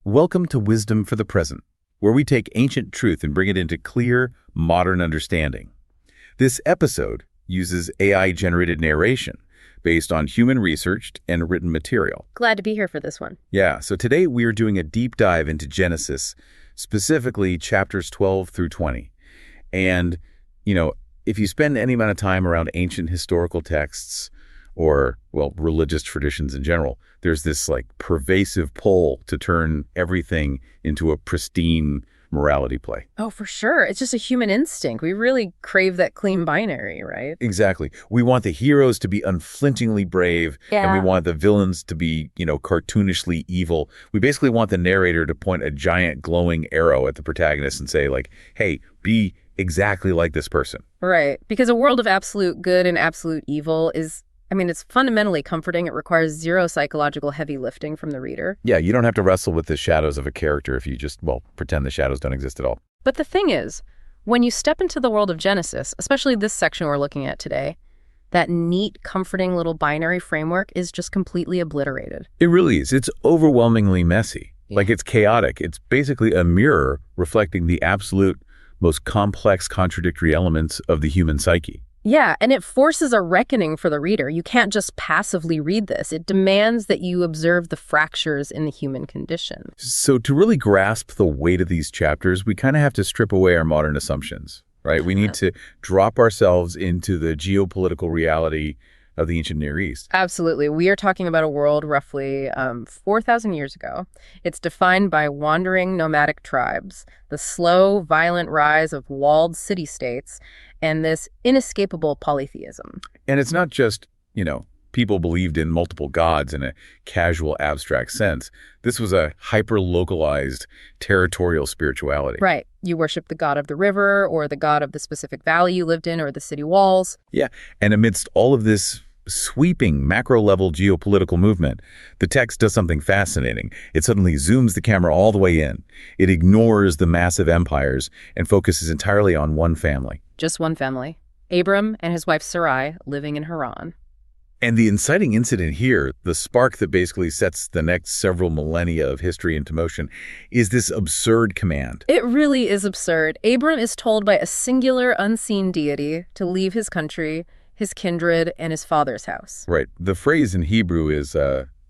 Welcome to Wisdom for the Present, where we take ancient truth and bring it into clear, modern understanding. This episode uses AI-generated narration based on human-researched and written material. Glad to be here for this one. Yeah, so today we are doing a deep dive into Genesis, specifically chapters 12 through 20. And, if you spend any amount of time around ancient historical texts or, religious traditions in general, there's this pervasive pull to turn everything into a pristine morality play. Oh, for sure. It's just a human instinct. We really crave that clean binary, right? Exactly. We want the heroes to be unflinchingly brave, and we want the villains to be, cartoonishly evil. We basically want the narrator to point a giant glowing arrow at the protagonist and say, hey, be exactly like this person. Right. Because a world of absolute good and absolute evil is, it's fundamentally comforting. It requires zero psychological heavy lifting from the reader. Yeah, you don't have to wrestle with the shadows of a character if you just, pretend the shadows don't exist at all. But the thing is, when you step into the world of Genesis, especially this section we're looking at today, that neat, comforting little binary framework is just completely obliterated. It really is. It's overwhelmingly messy. Yeah. It's chaotic. It's basically a mirror reflecting the absolute most complex contradictory elements of the human psyche. Yeah, and it forces a reckoning for the reader. You can't just passively read this. It demands that you observe the fractures in the human condition. So to really grasp the weight of these chapters, we kind of have to strip away our modern assumptions, right? We need to drop ourselves into the geopolitical reality of the ancient Near East. Absolutely. We are talking about a world roughly 4,000 years ago. It's defined by wandering nomadic tribes, the slow, violent rise of walled city-states, and this inescapable polytheism. And it's not just, people believed in multiple gods in a casual, abstract sense. This was a hyper-localized territorial spirituality. Right. You worship the god of the river or the god of the specific valley you lived in or the city walls. Yeah. And amidst all of this sweeping macro-level geopolitical movement, the text does something fascinating. It suddenly zooms the camera all the way in. It ignores the massive empires and focuses entirely on one family. Just one family. Abram and his wife Sarai living in Haran. And the inciting incident here, the spark that basically sets the next several millennia of history into motion, is this absurd command. It really is absurd. Abram is told by a singular unseen deity to leave his country, his kindred, and his father's house. Right. The phrase in Hebrew is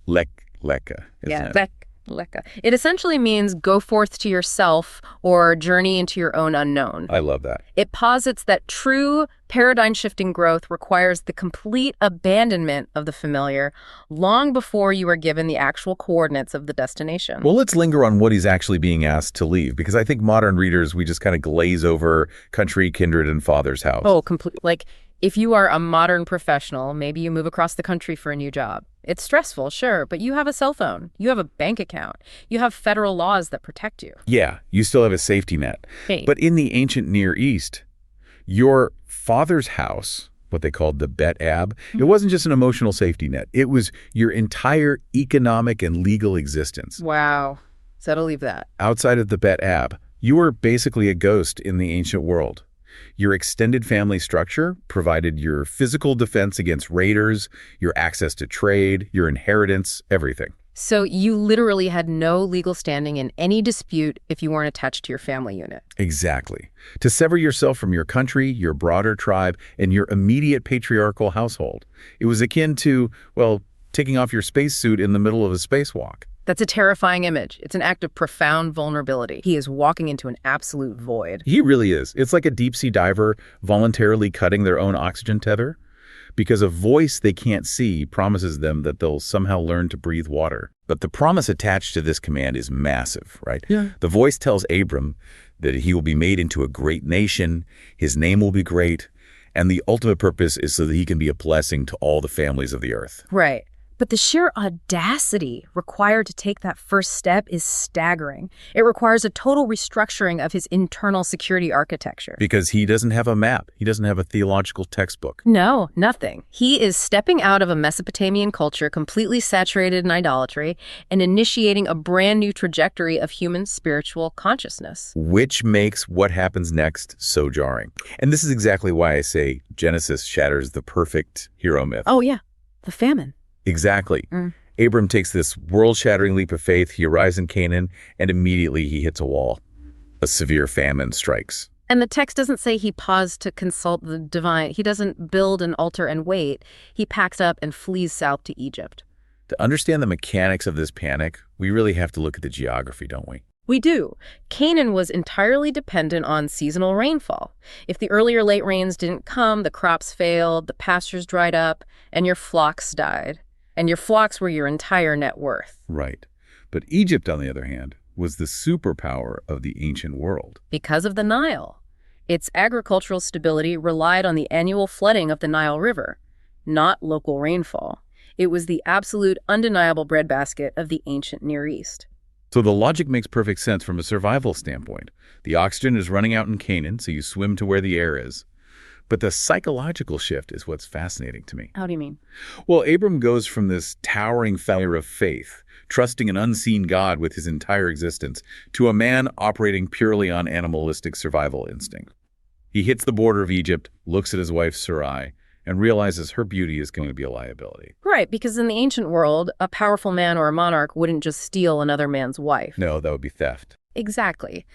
lek leka, isn't it? Lek leka. It essentially means go forth to yourself or journey into your own unknown. I love that. It posits that true paradigm-shifting growth requires the complete abandonment of the familiar long before you are given the actual coordinates of the destination. Well, let's linger on what he's actually being asked to leave, because I think modern readers, we just kind of glaze over country, kindred, and father's house. Oh, completely. If you are a modern professional, maybe you move across the country for a new job. It's stressful, sure, but you have a cell phone. You have a bank account. You have federal laws that protect you. Yeah, you still have a safety net. Hey. But in the ancient Near East, your father's house, what they called the Bet Ab, it wasn't just an emotional safety net. It was your entire economic and legal existence. Wow. Settle leave that. Outside of the Bet Ab, you were basically a ghost in the ancient world. Your extended family structure provided your physical defense against raiders, your access to trade, your inheritance, everything. So you literally had no legal standing in any dispute if you weren't attached to your family unit. Exactly. To sever yourself from your country, your broader tribe, and your immediate patriarchal household. It was akin to, taking off your spacesuit in the middle of a spacewalk. That's a terrifying image. It's an act of profound vulnerability. He is walking into an absolute void. He really is. It's like a deep-sea diver voluntarily cutting their own oxygen tether, because a voice they can't see promises them that they'll somehow learn to breathe water. But the promise attached to this command is massive, right? Yeah. The voice tells Abram that he will be made into a great nation, his name will be great, and the ultimate purpose is so that he can be a blessing to all the families of the earth. Right. But the sheer audacity required to take that first step is staggering. It requires a total restructuring of his internal security architecture. Because he doesn't have a map. He doesn't have a theological textbook. No, nothing. He is stepping out of a Mesopotamian culture completely saturated in idolatry and initiating a brand new trajectory of human spiritual consciousness. Which makes what happens next so jarring. And this is exactly why I say Genesis shatters the perfect hero myth. Oh, yeah. The famine. Exactly. Abram takes this world-shattering leap of faith. He arrives in Canaan, and immediately he hits a wall. A severe famine strikes. And the text doesn't say he paused to consult the divine. He doesn't build an altar and wait. He packs up and flees south to Egypt. To understand the mechanics of this panic, we really have to look at the geography, don't we? We do. Canaan was entirely dependent on seasonal rainfall. If the early or late rains didn't come, the crops failed, the pastures dried up, and your flocks died. And your flocks were your entire net worth. Right. But Egypt, on the other hand, was the superpower of the ancient world. Because of the Nile. Its agricultural stability relied on the annual flooding of the Nile River, not local rainfall. It was the absolute, undeniable breadbasket of the ancient Near East. So the logic makes perfect sense from a survival standpoint. The oxygen is running out in Canaan, so you swim to where the air is. But the psychological shift is what's fascinating to me. How do you mean? Well, Abram goes from this towering failure of faith, trusting an unseen God with his entire existence, to a man operating purely on animalistic survival instinct. He hits the border of Egypt, looks at his wife Sarai, and realizes her beauty is going to be a liability. Right, because in the ancient world, a powerful man or a monarch wouldn't just steal another man's wife. No, that would be theft. Exactly.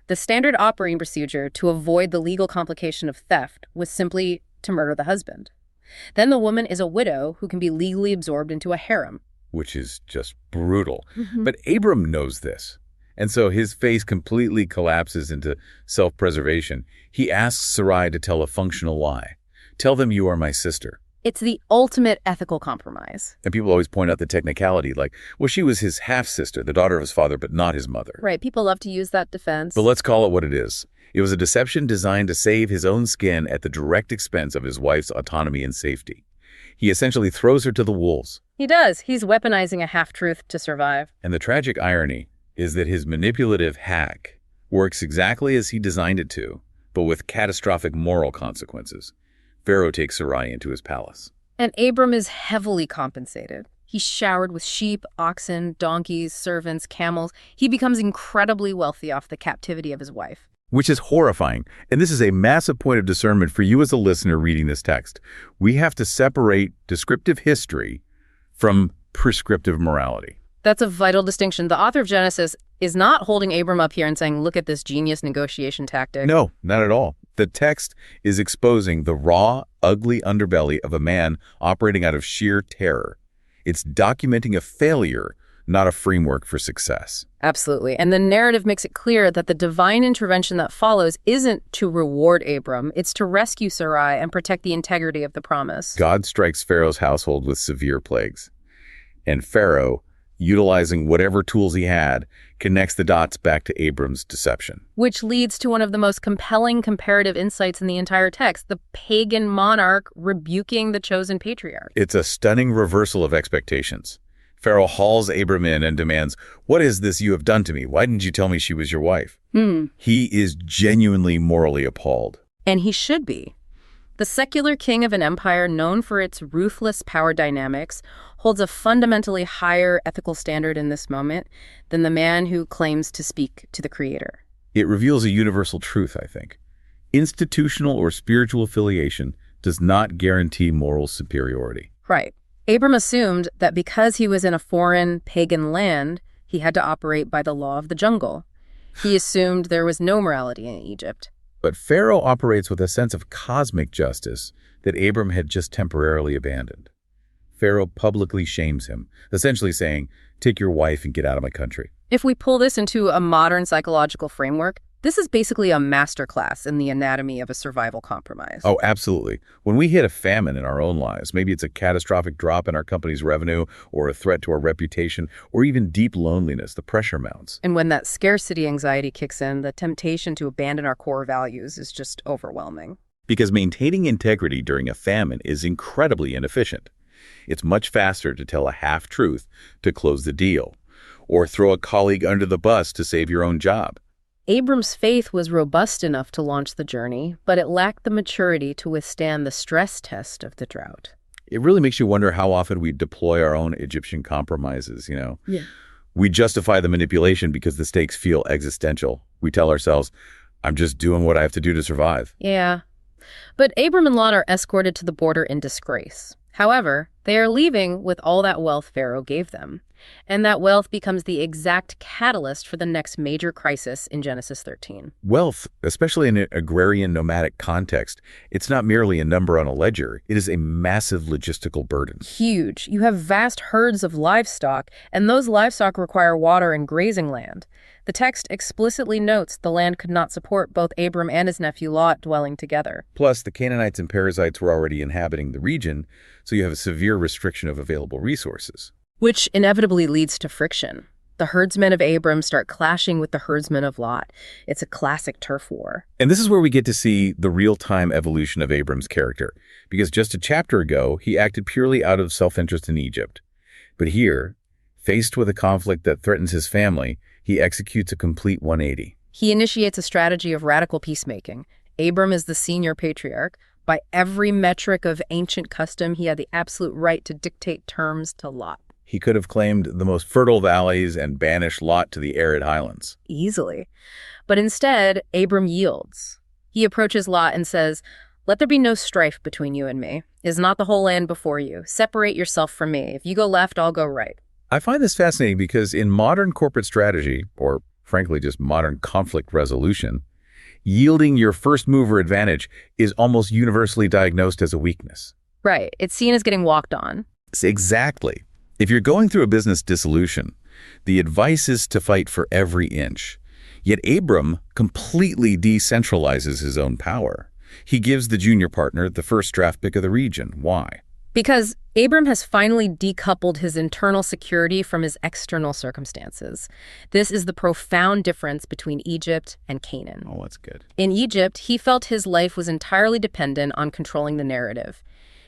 The standard operating procedure to avoid the legal complication of theft was simply to murder the husband. Then the woman is a widow who can be legally absorbed into a harem. Which is just brutal. But Abram knows this. And so his face completely collapses into self-preservation. He asks Sarai to tell a functional lie. Tell them you are my sister. It's the ultimate ethical compromise. And people always point out the technicality, like, well, she was his half-sister, the daughter of his father, but not his mother. Right, people love to use that defense. But let's call it what it is. It was a deception designed to save his own skin at the direct expense of his wife's autonomy and safety. He essentially throws her to the wolves. He does. He's weaponizing a half-truth to survive. And the tragic irony is that his manipulative hack works exactly as he designed it to, but with catastrophic moral consequences. Pharaoh takes Sarai into his palace. And Abram is heavily compensated. He's showered with sheep, oxen, donkeys, servants, camels. He becomes incredibly wealthy off the captivity of his wife. Which is horrifying. And this is a massive point of discernment for you as a listener reading this text. We have to separate descriptive history from prescriptive morality. That's a vital distinction. The author of Genesis is not holding Abram up here and saying, look at this genius negotiation tactic. No, not at all. The text is exposing the raw, ugly underbelly of a man operating out of sheer terror. It's documenting a failure, not a framework for success. Absolutely. And the narrative makes it clear that the divine intervention that follows isn't to reward Abram, it's to rescue Sarai and protect the integrity of the promise. God strikes Pharaoh's household with severe plagues. And Pharaoh, utilizing whatever tools he had, connects the dots back to Abram's deception. Which leads to one of the most compelling comparative insights in the entire text, the pagan monarch rebuking the chosen patriarch. It's a stunning reversal of expectations. Pharaoh hauls Abram in and demands, "What is this you have done to me? Why didn't you tell me she was your wife?" He is genuinely morally appalled. And he should be. The secular king of an empire known for its ruthless power dynamics holds a fundamentally higher ethical standard in this moment than the man who claims to speak to the creator. It reveals a universal truth, I think. Institutional or spiritual affiliation does not guarantee moral superiority. Right. Abram assumed that because he was in a foreign, pagan land, he had to operate by the law of the jungle. He assumed there was no morality in Egypt. But Pharaoh operates with a sense of cosmic justice that Abram had just temporarily abandoned. Pharaoh publicly shames him, essentially saying, "Take your wife and get out of my country." If we pull this into a modern psychological framework, this is basically a masterclass in the anatomy of a survival compromise. Oh, absolutely. When we hit a famine in our own lives, maybe it's a catastrophic drop in our company's revenue or a threat to our reputation or even deep loneliness, the pressure mounts. And when that scarcity anxiety kicks in, the temptation to abandon our core values is just overwhelming. Because maintaining integrity during a famine is incredibly inefficient. It's much faster to tell a half-truth to close the deal, or throw a colleague under the bus to save your own job. Abram's faith was robust enough to launch the journey, but it lacked the maturity to withstand the stress test of the drought. It really makes you wonder how often we deploy our own Egyptian compromises, Yeah. We justify the manipulation because the stakes feel existential. We tell ourselves, I'm just doing what I have to do to survive. Yeah. But Abram and Lot are escorted to the border in disgrace. However, They are leaving with all that wealth Pharaoh gave them. And that wealth becomes the exact catalyst for the next major crisis in Genesis 13. Wealth, especially in an agrarian nomadic context, it's not merely a number on a ledger. It is a massive logistical burden. Huge. You have vast herds of livestock, and those livestock require water and grazing land. The text explicitly notes the land could not support both Abram and his nephew Lot dwelling together. Plus, the Canaanites and Perizzites were already inhabiting the region, so you have a severe restriction of available resources. Which inevitably leads to friction. The herdsmen of Abram start clashing with the herdsmen of Lot. It's a classic turf war. And this is where we get to see the real-time evolution of Abram's character, because just a chapter ago, he acted purely out of self-interest in Egypt. But here, faced with a conflict that threatens his family, he executes a complete 180. He initiates a strategy of radical peacemaking. Abram is the senior patriarch. By every metric of ancient custom, he had the absolute right to dictate terms to Lot. He could have claimed the most fertile valleys and banished Lot to the arid highlands. Easily. But instead, Abram yields. He approaches Lot and says, "Let there be no strife between you and me. Is not the whole land before you? Separate yourself from me. If you go left, I'll go right." I find this fascinating because in modern corporate strategy, or frankly just modern conflict resolution, yielding your first mover advantage is almost universally diagnosed as a weakness. Right. It's seen as getting walked on. Exactly. If you're going through a business dissolution, the advice is to fight for every inch. Yet Abram completely decentralizes his own power. He gives the junior partner the first draft pick of the region. Why? Because Abram has finally decoupled his internal security from his external circumstances. This is the profound difference between Egypt and Canaan. Oh, that's good. In Egypt, he felt his life was entirely dependent on controlling the narrative.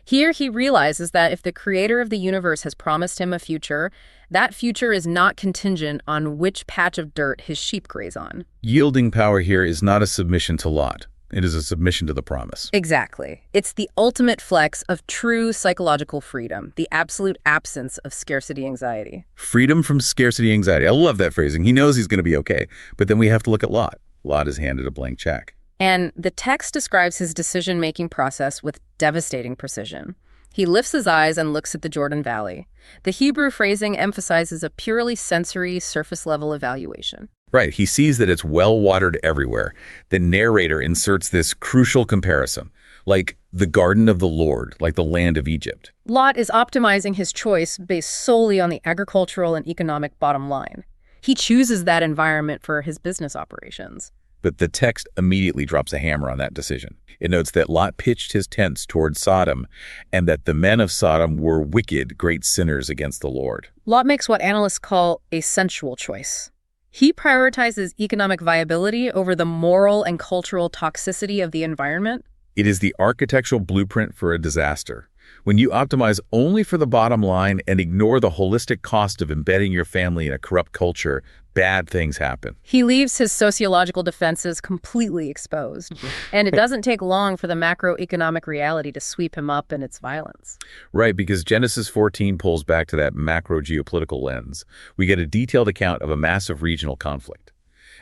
Here, he realizes that if the creator of the universe has promised him a future, that future is not contingent on which patch of dirt his sheep graze on. Yielding power here is not a submission to Lot. It is a submission to the promise. Exactly. It's the ultimate flex of true psychological freedom, the absolute absence of scarcity anxiety. Freedom from scarcity anxiety. I love that phrasing. He knows he's going to be okay. But then we have to look at Lot. Lot is handed a blank check. And the text describes his decision-making process with devastating precision. He lifts his eyes and looks at the Jordan Valley. The Hebrew phrasing emphasizes a purely sensory, surface-level evaluation. Right, he sees that it's well-watered everywhere. The narrator inserts this crucial comparison, like the garden of the Lord, like the land of Egypt. Lot is optimizing his choice based solely on the agricultural and economic bottom line. He chooses that environment for his business operations. But the text immediately drops a hammer on that decision. It notes that Lot pitched his tents toward Sodom, and that the men of Sodom were wicked, great sinners against the Lord. Lot makes what analysts call a sensual choice. He prioritizes economic viability over the moral and cultural toxicity of the environment. It is the architectural blueprint for a disaster. When you optimize only for the bottom line and ignore the holistic cost of embedding your family in a corrupt culture, bad things happen. He leaves his sociological defenses completely exposed. And it doesn't take long for the macroeconomic reality to sweep him up in its violence. Right, because Genesis 14 pulls back to that macro geopolitical lens. We get a detailed account of a massive regional conflict.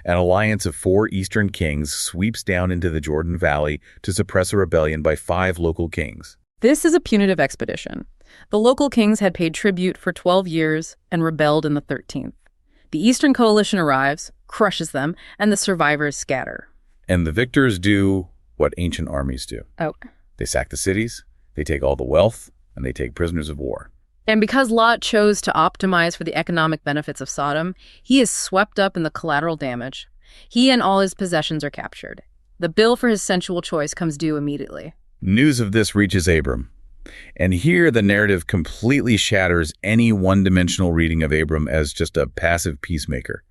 An alliance of 4 eastern kings sweeps down into the Jordan Valley to suppress a rebellion by 5 local kings. This is a punitive expedition. The local kings had paid tribute for 12 years and rebelled in the 13th. The Eastern Coalition arrives, crushes them, and the survivors scatter. And the victors do what ancient armies do. Oh. They sack the cities, they take all the wealth, and they take prisoners of war. And because Lot chose to optimize for the economic benefits of Sodom, he is swept up in the collateral damage. He and all his possessions are captured. The bill for his sensual choice comes due immediately. News of this reaches Abram. And here the narrative completely shatters any one-dimensional reading of Abram as just a passive peacemaker.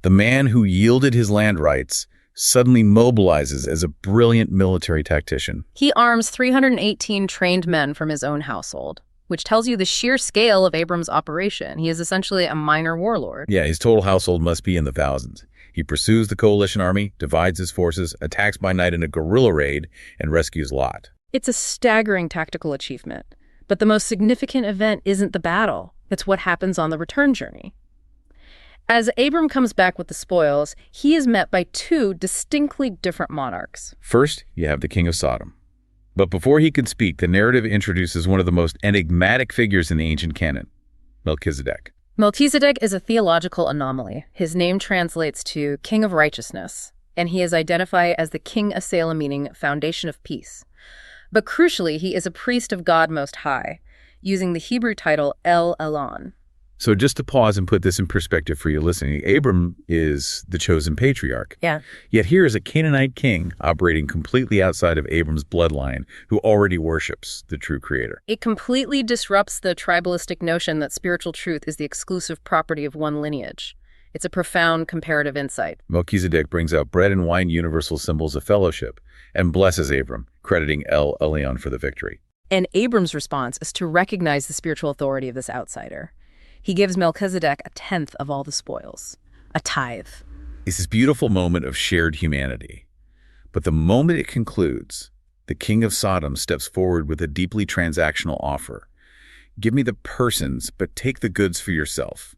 The man who yielded his land rights suddenly mobilizes as a brilliant military tactician. He arms 318 trained men from his own household, which tells you the sheer scale of Abram's operation. He is essentially a minor warlord. Yeah, his total household must be in the thousands. He pursues the coalition army, divides his forces, attacks by night in a guerrilla raid, and rescues Lot. It's a staggering tactical achievement. But the most significant event isn't the battle. It's what happens on the return journey. As Abram comes back with the spoils, he is met by 2 distinctly different monarchs. First, you have the king of Sodom. But before he could speak, the narrative introduces one of the most enigmatic figures in the ancient canon, Melchizedek. Melchizedek is a theological anomaly. His name translates to King of Righteousness, and he is identified as the King of Salem, meaning foundation of peace. But crucially, he is a priest of God Most High, using the Hebrew title El Elon. So just to pause and put this in perspective for you listening, Abram is the chosen patriarch. Yeah. Yet here is a Canaanite king operating completely outside of Abram's bloodline who already worships the true creator. It completely disrupts the tribalistic notion that spiritual truth is the exclusive property of one lineage. It's a profound comparative insight. Melchizedek brings out bread and wine, universal symbols of fellowship, and blesses Abram, crediting El Elyon for the victory. And Abram's response is to recognize the spiritual authority of this outsider. He gives Melchizedek a tenth of all the spoils, a tithe. It's this beautiful moment of shared humanity. But the moment it concludes, the king of Sodom steps forward with a deeply transactional offer. Give me the persons, but take the goods for yourself.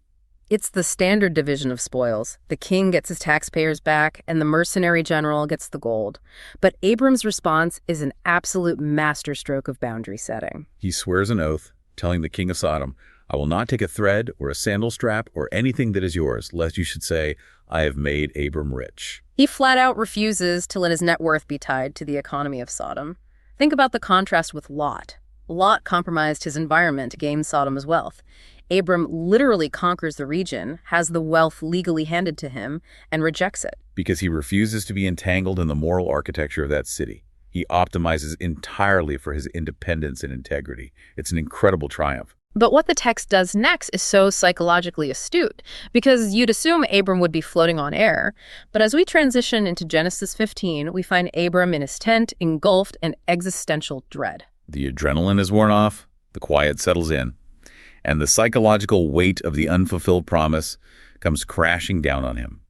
It's the standard division of spoils. The king gets his taxpayers back, and the mercenary general gets the gold. But Abram's response is an absolute masterstroke of boundary setting. He swears an oath, telling the king of Sodom, I will not take a thread or a sandal strap or anything that is yours, lest you should say, I have made Abram rich. He flat out refuses to let his net worth be tied to the economy of Sodom. Think about the contrast with Lot. Lot compromised his environment to gain Sodom's wealth. Abram literally conquers the region, has the wealth legally handed to him, and rejects it. Because he refuses to be entangled in the moral architecture of that city. He optimizes entirely for his independence and integrity. It's an incredible triumph. But what the text does next is so psychologically astute, because you'd assume Abram would be floating on air. But as we transition into Genesis 15, we find Abram in his tent, engulfed in existential dread. The adrenaline is worn off, the quiet settles in, and the psychological weight of the unfulfilled promise comes crashing down on him.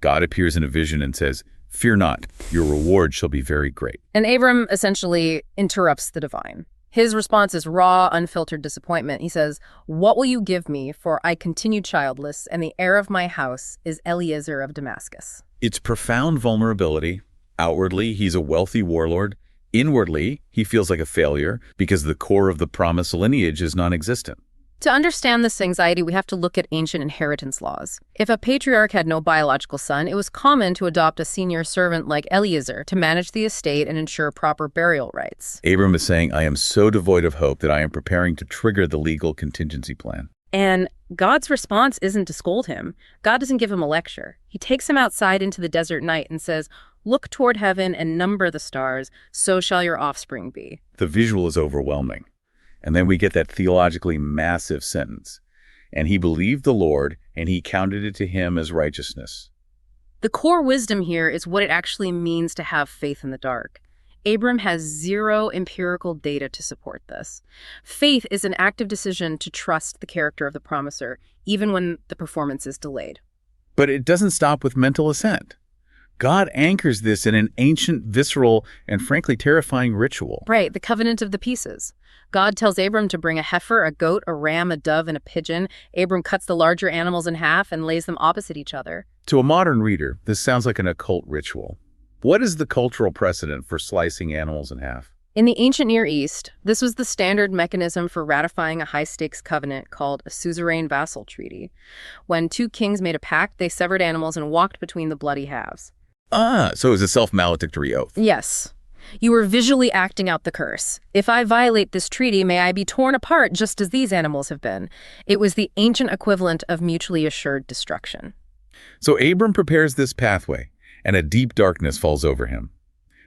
God appears in a vision and says, Fear not, your reward shall be very great. And Abram essentially interrupts the divine. His response is raw, unfiltered disappointment. He says, What will you give me, for I continue childless, and the heir of my house is Eliezer of Damascus? It's profound vulnerability. Outwardly, he's a wealthy warlord. Inwardly, he feels like a failure because the core of the promised lineage is non-existent. To understand this anxiety, we have to look at ancient inheritance laws. If a patriarch had no biological son, it was common to adopt a senior servant like Eliezer to manage the estate and ensure proper burial rights. Abram is saying, I am so devoid of hope that I am preparing to trigger the legal contingency plan. And God's response isn't to scold him. God doesn't give him a lecture. He takes him outside into the desert night and says, Look toward heaven and number the stars, so shall your offspring be. The visual is overwhelming. And then we get that theologically massive sentence. And he believed the Lord, and he counted it to him as righteousness. The core wisdom here is what it actually means to have faith in the dark. Abram has zero empirical data to support this. Faith is an active decision to trust the character of the promiser, even when the performance is delayed. But it doesn't stop with mental assent. God anchors this in an ancient, visceral, and frankly terrifying ritual. Right, the covenant of the pieces. God tells Abram to bring a heifer, a goat, a ram, a dove, and a pigeon. Abram cuts the larger animals in half and lays them opposite each other. To a modern reader, this sounds like an occult ritual. What is the cultural precedent for slicing animals in half? In the ancient Near East, this was the standard mechanism for ratifying a high-stakes covenant called a suzerain vassal treaty. When two kings made a pact, they severed animals and walked between the bloody halves. So it was a self-maledictory oath. Yes. You were visually acting out the curse. If I violate this treaty, may I be torn apart just as these animals have been. It was the ancient equivalent of mutually assured destruction. So Abram prepares this pathway, and a deep darkness falls over him.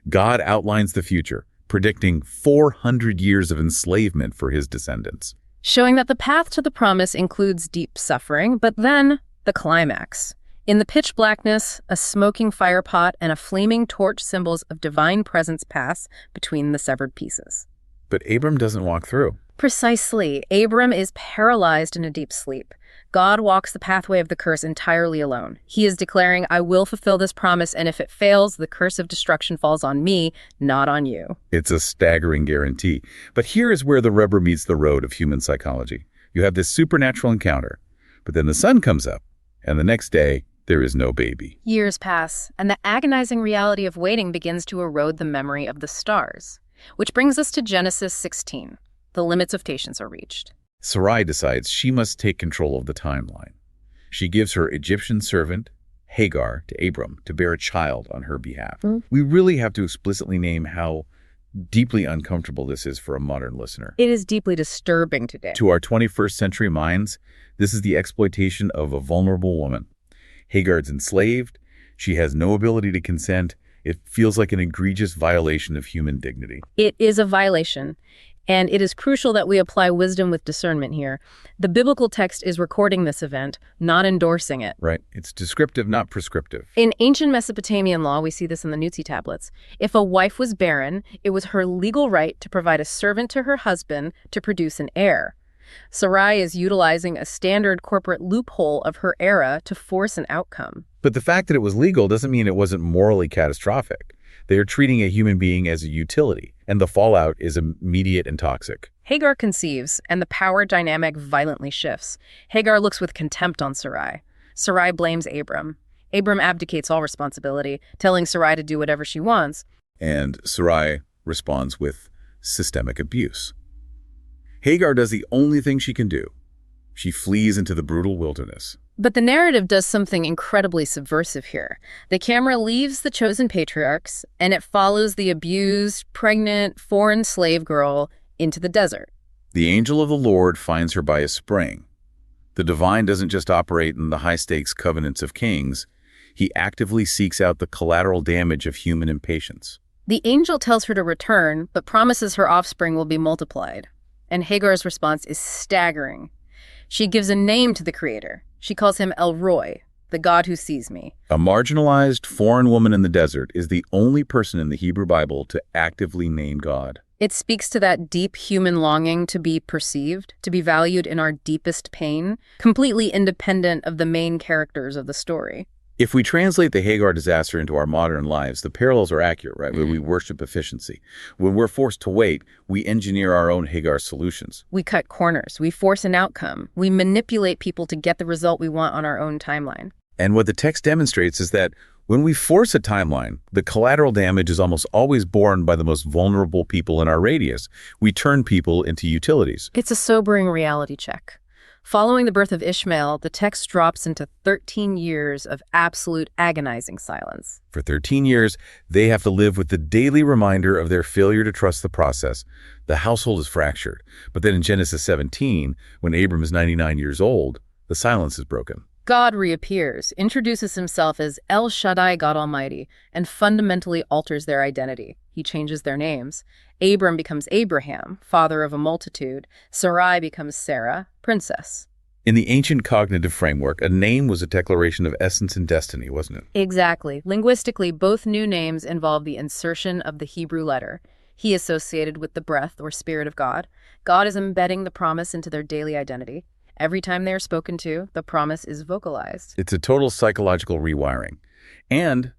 God outlines the future, predicting 400 years of enslavement for his descendants. Showing that the path to the promise includes deep suffering, but then the climax. In the pitch blackness, a smoking fire pot and a flaming torch symbols of divine presence pass between the severed pieces. But Abram doesn't walk through. Precisely. Abram is paralyzed in a deep sleep. God walks the pathway of the curse entirely alone. He is declaring, I will fulfill this promise, and if it fails, the curse of destruction falls on me, not on you. It's a staggering guarantee. But here is where the rubber meets the road of human psychology. You have this supernatural encounter, but then the sun comes up, and the next day, there is no baby. Years pass, and the agonizing reality of waiting begins to erode the memory of the stars. Which brings us to Genesis 16. The limits of patience are reached. Sarai decides she must take control of the timeline. She gives her Egyptian servant, Hagar, to Abram to bear a child on her behalf. We really have to explicitly name how deeply uncomfortable this is for a modern listener. It is deeply disturbing today. To our 21st century minds, this is the exploitation of a vulnerable woman. Hagar's enslaved. She has no ability to consent. It feels like an egregious violation of human dignity. It is a violation. And it is crucial that we apply wisdom with discernment here. The biblical text is recording this event, not endorsing it. Right. It's descriptive, not prescriptive. In ancient Mesopotamian law, we see this in the Nutsi tablets. If a wife was barren, it was her legal right to provide a servant to her husband to produce an heir. Sarai is utilizing a standard corporate loophole of her era to force an outcome. But the fact that it was legal doesn't mean it wasn't morally catastrophic. They are treating a human being as a utility, and the fallout is immediate and toxic. Hagar conceives, and the power dynamic violently shifts. Hagar looks with contempt on Sarai. Sarai blames Abram. Abram abdicates all responsibility, telling Sarai to do whatever she wants. And Sarai responds with systemic abuse. Hagar does the only thing she can do. She flees into the brutal wilderness. But the narrative does something incredibly subversive here. The camera leaves the chosen patriarchs, and it follows the abused, pregnant, foreign slave girl into the desert. The angel of the Lord finds her by a spring. The divine doesn't just operate in the high-stakes covenants of kings. He actively seeks out the collateral damage of human impatience. The angel tells her to return, but promises her offspring will be multiplied. And Hagar's response is staggering. She gives a name to the Creator. She calls him El Roi, the God who sees me. A marginalized foreign woman in the desert is the only person in the Hebrew Bible to actively name God. It speaks to that deep human longing to be perceived, to be valued in our deepest pain, completely independent of the main characters of the story. If we translate the Hagar disaster into our modern lives, the parallels are accurate, right? We worship efficiency. When we're forced to wait, we engineer our own Hagar solutions. We cut corners. We force an outcome. We manipulate people to get the result we want on our own timeline. And what the text demonstrates is that when we force a timeline, the collateral damage is almost always borne by the most vulnerable people in our radius. We turn people into utilities. It's a sobering reality check. Following the birth of Ishmael, the text drops into 13 years of absolute agonizing silence. For 13 years, they have to live with the daily reminder of their failure to trust the process. The household is fractured. But then in Genesis 17, when Abram is 99 years old, the silence is broken. God reappears, introduces himself as El Shaddai, God Almighty, and fundamentally alters their identity. He changes their names. Abram becomes Abraham, father of a multitude. Sarai becomes Sarah, princess. In the ancient cognitive framework, a name was a declaration of essence and destiny, wasn't it? Exactly. Linguistically, both new names involve the insertion of the Hebrew letter. He associated with the breath or spirit of God. God is embedding the promise into their daily identity. Every time they are spoken to, the promise is vocalized. It's a total psychological rewiring. And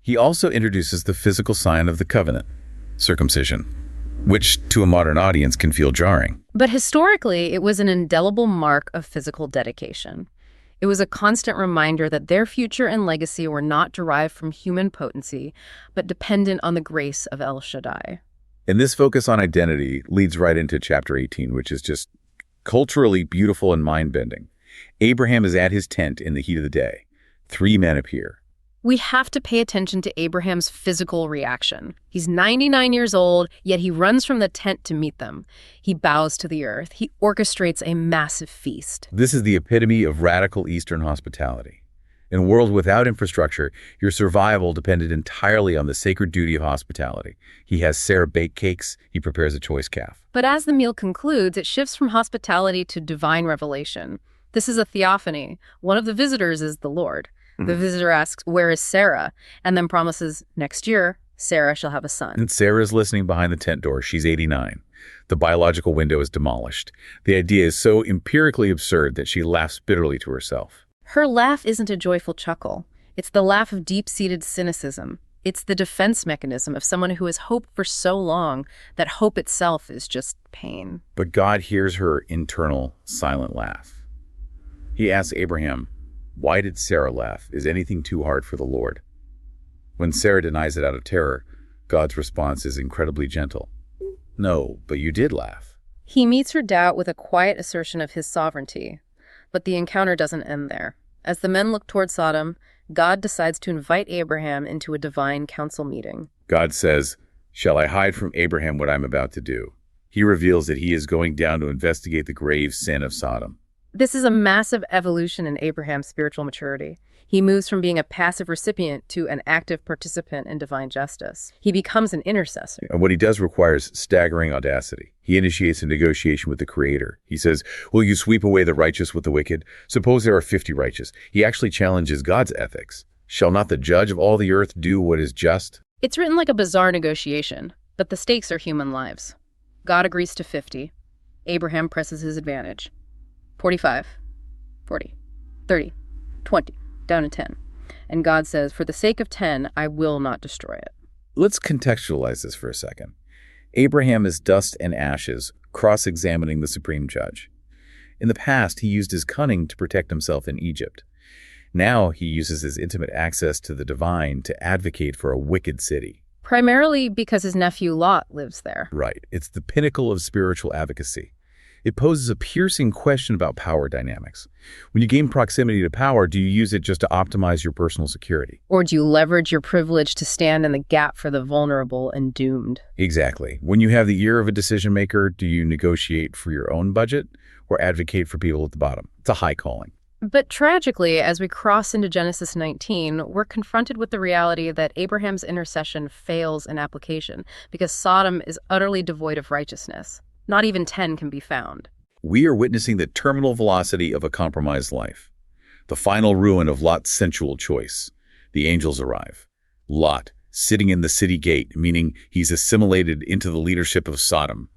he also introduces the physical sign of the covenant, circumcision, which to a modern audience can feel jarring. But historically, it was an indelible mark of physical dedication. It was a constant reminder that their future and legacy were not derived from human potency, but dependent on the grace of El Shaddai. And this focus on identity leads right into chapter 18, which is just culturally beautiful and mind-bending. Abraham is at his tent in the heat of the day. 3 men appear. We have to pay attention to Abraham's physical reaction. He's 99 years old, yet he runs from the tent to meet them. He bows to the earth. He orchestrates a massive feast. This is the epitome of radical Eastern hospitality. In a world without infrastructure, your survival depended entirely on the sacred duty of hospitality. He has Sarah bake cakes. He prepares a choice calf. But as the meal concludes, it shifts from hospitality to divine revelation. This is a theophany. One of the visitors is the Lord. The visitor asks, "Where is Sarah?" and then promises, "Next year, Sarah shall have a son." And Sarah is listening behind the tent door. She's 89. The biological window is demolished. The idea is so empirically absurd that she laughs bitterly to herself. Her laugh isn't a joyful chuckle. It's the laugh of deep-seated cynicism. It's the defense mechanism of someone who has hoped for so long that hope itself is just pain. But God hears her internal, silent laugh. He asks Abraham, "Why did Sarah laugh? Is anything too hard for the Lord?" When Sarah denies it out of terror, God's response is incredibly gentle. No, but you did laugh. He meets her doubt with a quiet assertion of his sovereignty. But the encounter doesn't end there. As the men look toward Sodom, God decides to invite Abraham into a divine council meeting. God says, "Shall I hide from Abraham what I'm about to do?" He reveals that he is going down to investigate the grave sin of Sodom. This is a massive evolution in Abraham's spiritual maturity. He moves from being a passive recipient to an active participant in divine justice. He becomes an intercessor. And what he does requires staggering audacity. He initiates a negotiation with the Creator. He says, "Will you sweep away the righteous with the wicked? Suppose there are 50 righteous." He actually challenges God's ethics. Shall not the judge of all the earth do what is just? It's written like a bizarre negotiation, but the stakes are human lives. God agrees to 50. Abraham presses his advantage. 45, 40, 30, 20, down to 10. And God says, "For the sake of 10, I will not destroy it." Let's contextualize this for a second. Abraham is dust and ashes, cross-examining the supreme judge. In the past, he used his cunning to protect himself in Egypt. Now he uses his intimate access to the divine to advocate for a wicked city. Primarily because his nephew Lot lives there. Right. It's the pinnacle of spiritual advocacy. It poses a piercing question about power dynamics. When you gain proximity to power, do you use it just to optimize your personal security? Or do you leverage your privilege to stand in the gap for the vulnerable and doomed? Exactly. When you have the ear of a decision maker, do you negotiate for your own budget or advocate for people at the bottom? It's a high calling. But tragically, as we cross into Genesis 19, we're confronted with the reality that Abraham's intercession fails in application because Sodom is utterly devoid of righteousness. Not even 10 can be found. We are witnessing the terminal velocity of a compromised life, the final ruin of Lot's sensual choice. The angels arrive. Lot, sitting in the city gate, meaning he's assimilated into the leadership of Sodom,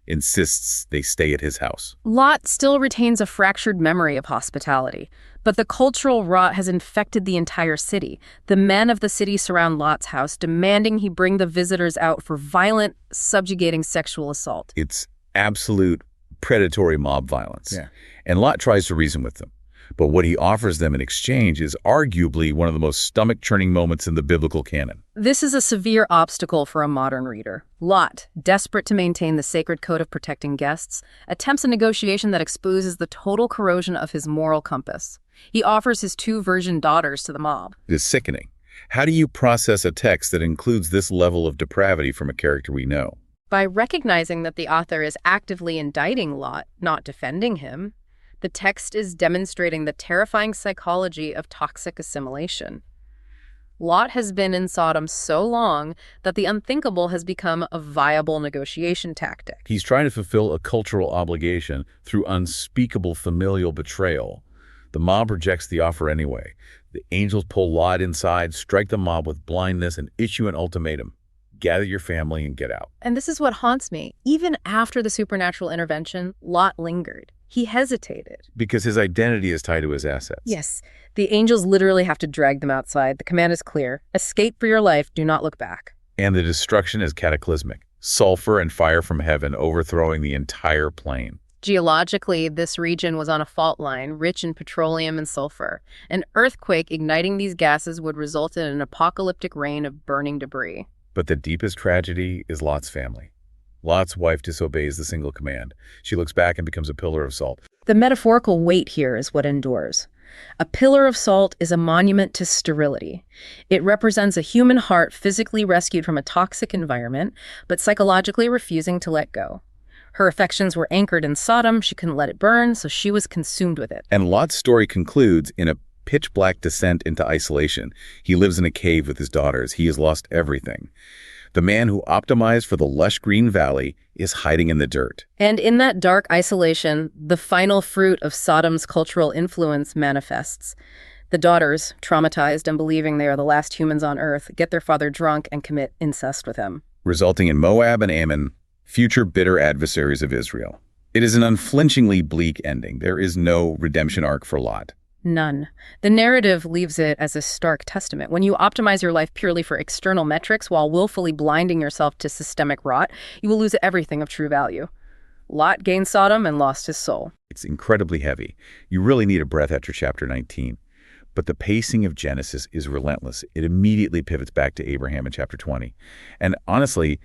insists they stay at his house. Lot still retains a fractured memory of hospitality, but the cultural rot has infected the entire city. The men of the city surround Lot's house, demanding he bring the visitors out for violent, subjugating sexual assault. It's absolute predatory mob violence. Yeah. And Lot tries to reason with them. But what he offers them in exchange is arguably one of the most stomach-churning moments in the biblical canon. This is a severe obstacle for a modern reader. Lot, desperate to maintain the sacred code of protecting guests, attempts a negotiation that exposes the total corrosion of his moral compass. He offers his 2 virgin daughters to the mob. It is sickening. How do you process a text that includes this level of depravity from a character we know? By recognizing that the author is actively indicting Lot, not defending him, the text is demonstrating the terrifying psychology of toxic assimilation. Lot has been in Sodom so long that the unthinkable has become a viable negotiation tactic. He's trying to fulfill a cultural obligation through unspeakable familial betrayal. The mob rejects the offer anyway. The angels pull Lot inside, strike the mob with blindness, and issue an ultimatum. Gather your family and get out. And this is what haunts me. Even after the supernatural intervention, Lot lingered. He hesitated. Because his identity is tied to his assets. Yes. The angels literally have to drag them outside. The command is clear. Escape for your life. Do not look back. And the destruction is cataclysmic. Sulfur and fire from heaven overthrowing the entire plain. Geologically, this region was on a fault line, rich in petroleum and sulfur. An earthquake igniting these gases would result in an apocalyptic rain of burning debris. But the deepest tragedy is Lot's family. Lot's wife disobeys the single command. She looks back and becomes a pillar of salt. The metaphorical weight here is what endures. A pillar of salt is a monument to sterility. It represents a human heart physically rescued from a toxic environment, but psychologically refusing to let go. Her affections were anchored in Sodom. She couldn't let it burn, so she was consumed with it. And Lot's story concludes in a pitch-black descent into isolation. He lives in a cave with his daughters. He has lost everything. The man who optimized for the lush green valley is hiding in the dirt. And in that dark isolation, the final fruit of Sodom's cultural influence manifests. The daughters, traumatized and believing they are the last humans on earth, get their father drunk and commit incest with him, resulting in Moab and Ammon, future bitter adversaries of Israel. It is an unflinchingly bleak ending. There is no redemption arc for Lot. None. The narrative leaves it as a stark testament. When you optimize your life purely for external metrics while willfully blinding yourself to systemic rot, you will lose everything of true value. Lot gained Sodom and lost his soul. It's incredibly heavy. You really need a breath after chapter 19. But the pacing of Genesis is relentless. It immediately pivots back to Abraham in chapter 20. And honestly,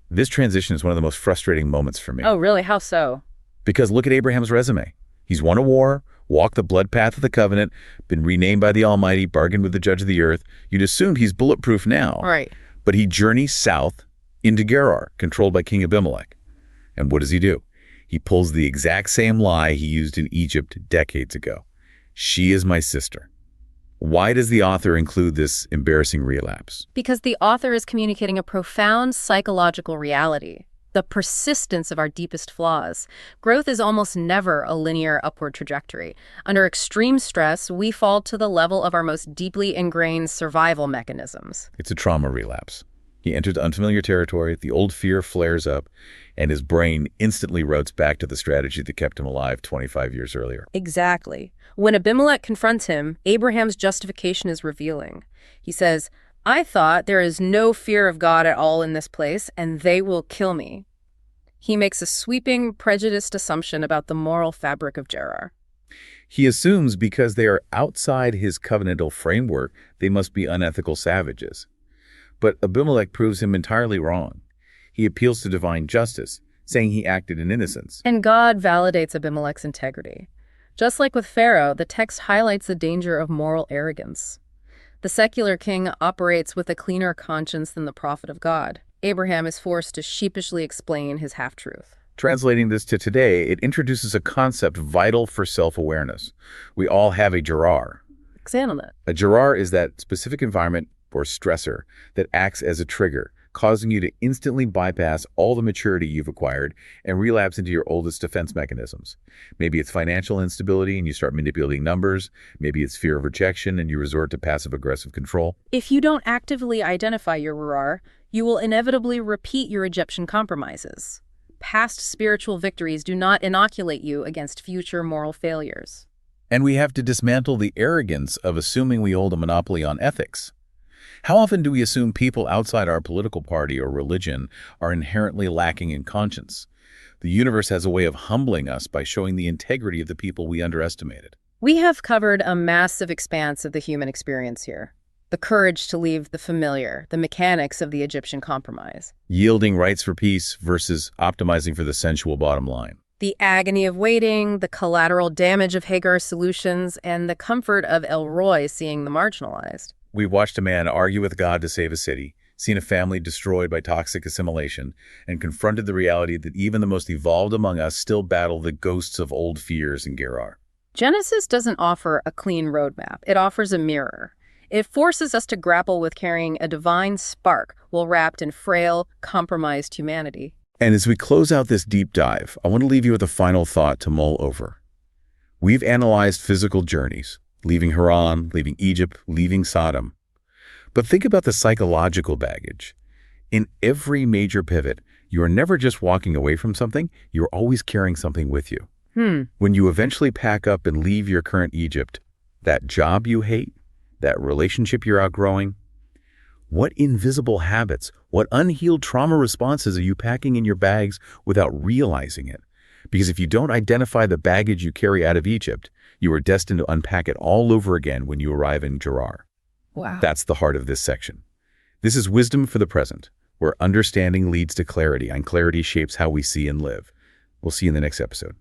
This transition is one of the most frustrating moments for me. Oh, really? How so? Because look at Abraham's resume. He's won a war, walked the blood path of the covenant, been renamed by the Almighty, bargained with the judge of the earth. You'd assume he's bulletproof now. Right. But he journeys south into Gerar, controlled by King Abimelech. And what does he do? He pulls the exact same lie he used in Egypt decades ago. She is my sister. Why does the author include this embarrassing relapse? Because the author is communicating a profound psychological reality, the persistence of our deepest flaws. Growth is almost never a linear upward trajectory. Under extreme stress, we fall to the level of our most deeply ingrained survival mechanisms. It's a trauma relapse. He enters unfamiliar territory, the old fear flares up, and his brain instantly routes back to the strategy that kept him alive 25 years earlier. Exactly. When Abimelech confronts him, Abraham's justification is revealing. He says, I thought there is no fear of God at all in this place, and they will kill me. He makes a sweeping, prejudiced assumption about the moral fabric of Gerar. He assumes because they are outside his covenantal framework, they must be unethical savages. But Abimelech proves him entirely wrong. He appeals to divine justice, saying he acted in innocence. And God validates Abimelech's integrity. Just like with Pharaoh, the text highlights the danger of moral arrogance. The secular king operates with a cleaner conscience than the prophet of God. Abraham is forced to sheepishly explain his half-truth. Translating this to today, it introduces a concept vital for self-awareness. We all have a Gerar. Expand on that. A Gerar is that specific environment or stressor that acts as a trigger, causing you to instantly bypass all the maturity you've acquired and relapse into your oldest defense mechanisms. Maybe it's financial instability and you start manipulating numbers. Maybe it's fear of rejection and you resort to passive-aggressive control. If you don't actively identify your Gerar, you will inevitably repeat your Egyptian compromises. Past spiritual victories do not inoculate you against future moral failures. And we have to dismantle the arrogance of assuming we hold a monopoly on ethics. How often do we assume people outside our political party or religion are inherently lacking in conscience? The universe has a way of humbling us by showing the integrity of the people we underestimated. We have covered a massive expanse of the human experience here. The courage to leave the familiar, the mechanics of the Egyptian compromise. Yielding rights for peace versus optimizing for the sensual bottom line. The agony of waiting, the collateral damage of Hagar's solutions, and the comfort of El Roi seeing the marginalized. We've watched a man argue with God to save a city, seen a family destroyed by toxic assimilation, and confronted the reality that even the most evolved among us still battle the ghosts of old fears in Gerar. Genesis doesn't offer a clean roadmap. It offers a mirror. It forces us to grapple with carrying a divine spark while wrapped in frail, compromised humanity. And as we close out this deep dive, I want to leave you with a final thought to mull over. We've analyzed physical journeys, leaving Haran, leaving Egypt, leaving Sodom. But think about the psychological baggage. In every major pivot, you are never just walking away from something, you're always carrying something with you. When you eventually pack up and leave your current Egypt, that job you hate, that relationship you're outgrowing, what invisible habits, what unhealed trauma responses are you packing in your bags without realizing it? Because if you don't identify the baggage you carry out of Egypt, you are destined to unpack it all over again when you arrive in Gerar. Wow. That's the heart of this section. This is Wisdom for the Present, where understanding leads to clarity, and clarity shapes how we see and live. We'll see you in the next episode.